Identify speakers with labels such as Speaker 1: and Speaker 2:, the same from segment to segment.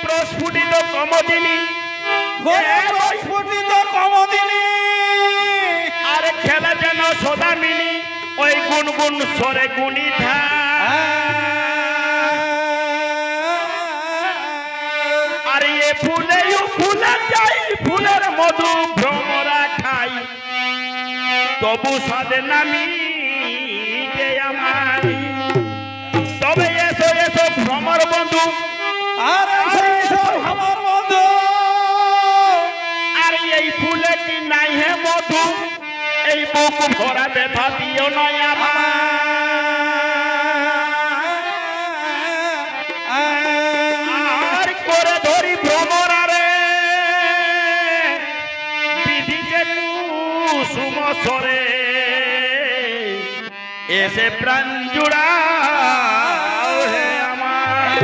Speaker 1: প্রস্ফুটিত কমদিনী
Speaker 2: প্রস্ফুটিত কমদিনী
Speaker 1: আরে খেলা যেন সদামিনী ওই গুনগুন সরে গুনি ধা আরে এ ফুলে ফুলে যাই ফুলের মধু ভ্রমরা খাই তবু সাদে নামি গে আমার তবে এসো এসো ভ্রমর বন্ধু
Speaker 2: আরে আমার বন্ধু
Speaker 1: আরে এই ফুলে কি নাই হে মধু এই বুক ভরা ব্যথা দিও নয় আমার করে ধরি ভ্রমরারে বিধি যে কুসুম সরে এসে প্রাণ জুড়া হে আমার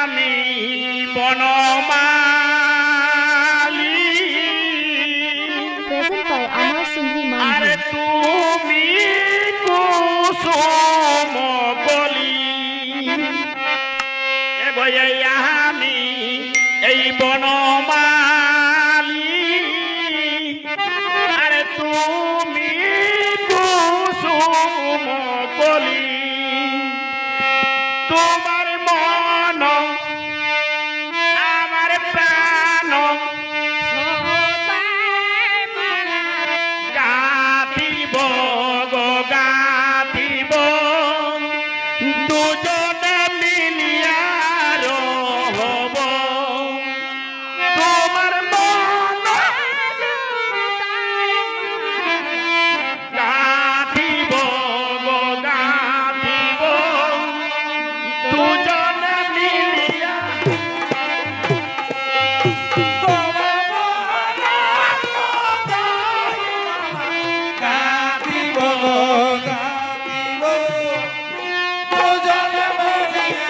Speaker 1: আমি বনমালী
Speaker 3: Present by Amar Sundri
Speaker 1: আরে
Speaker 3: Manvi.
Speaker 1: তুমি কুসুম কলি আমি এই বনমালী আরে তুমি কুসুম কলি তোমার মন আমার প্রাণ গাথিব গো গাথিব দুজনে মিলিয়া রহব তোমার মন গাথিব গো গাথিব দুজনে মিলিয়া
Speaker 2: গাতিব গাতিব দুজনে মিলিয়ে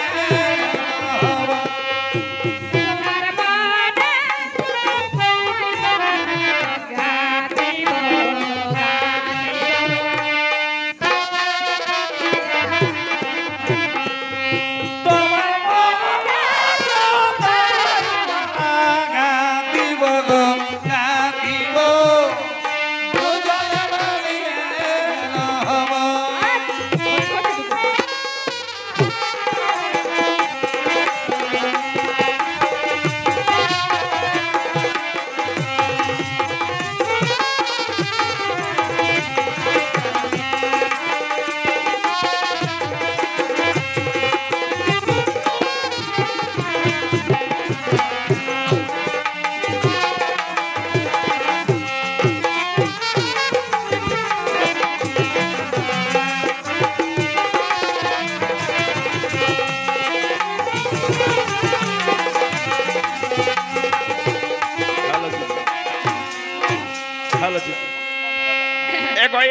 Speaker 2: গাতিব গাতিব দুজনে মিলিয়ে হব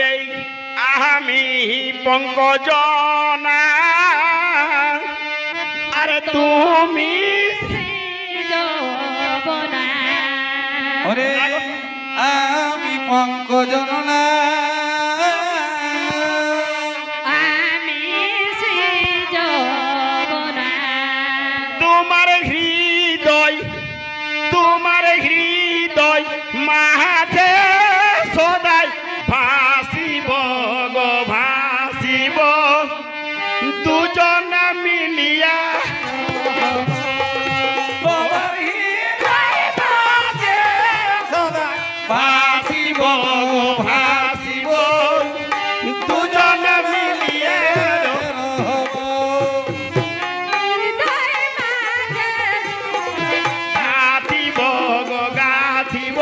Speaker 1: এই আমি পঙ্কজনা আরে তুমি
Speaker 2: ওরে আমি পঙ্কজননা
Speaker 1: তোমার হৃদয় মাঝে সদাই ভাসিব গো ভাসিব দুজন মিলিয়া ভাসিব গো ভাসিব দুজন মিলিয়া গাথিব গো গাথিব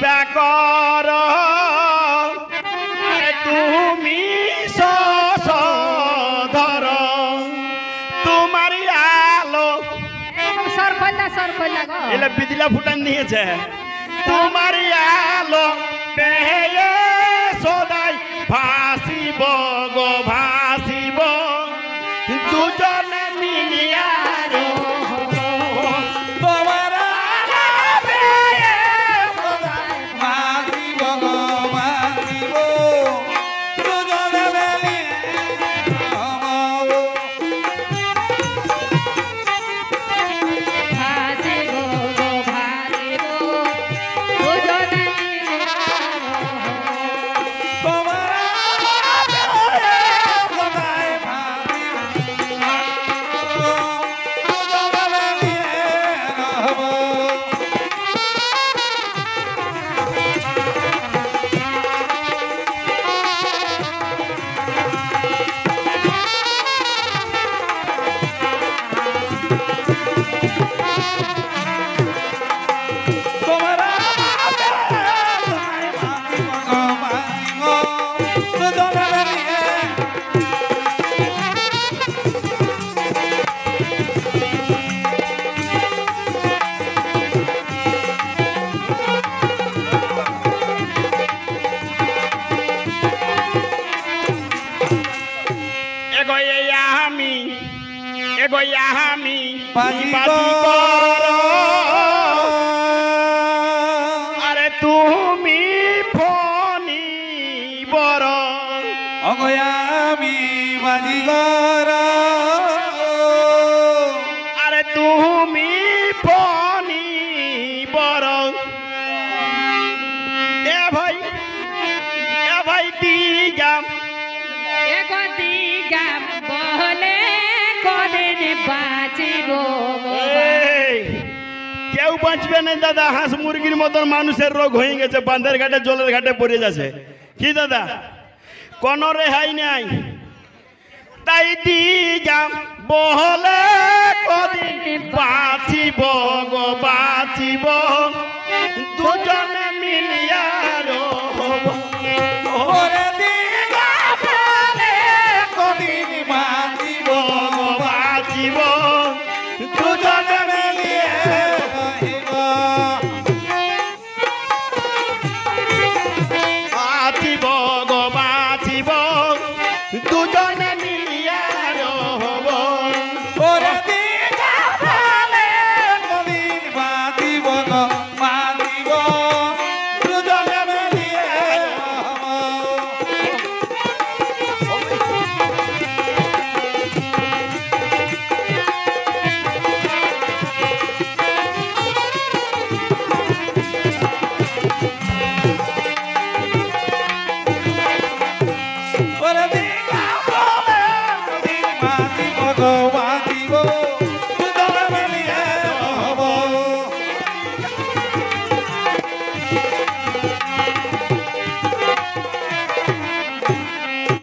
Speaker 1: কিবা কর তুমি ধর তোমার আলো
Speaker 3: সর খোলা গো
Speaker 1: এলে বিদিলা ফুটান দিয়েছে তোমার আলো পেয়ে সদাই ভাসিব গো ভাসিব দুজনে মিলিয়া
Speaker 2: তোমার মাগিব গো মাগিব দুজনে মিলিয়ে রহব
Speaker 3: ভাসিব গো ভাসিব দুজনে মিলে
Speaker 2: তোমার কোথায় ভাবিব দুজনে মিলিয়ে রহব তোমার কোথায় ভাবিব গো মাগিব দুজনে মিলিয়ে
Speaker 1: এগোয়া আমি
Speaker 2: বাজি
Speaker 1: বাজি কর আরে তুমি ফনি বড়
Speaker 2: অগয়ামি বাজিগর
Speaker 1: আরে তুমি ফনি বড় এ ভাই দিগাম
Speaker 3: এগো দিগাম বলে কদিন বাঁচিব গো
Speaker 1: এই, কেউ বাঁচবে না দাদা হাঁস মুরগির মতন মানুষের রোগ হয়ে গেছে বাঁধের ঘাটে জলের ঘাটে পড়ে যাচ্ছে কি দাদা কোন রেহাই নাই তাই দিগাম বহলে কদিন বাঁচিব গো বাঁচিব দুজনে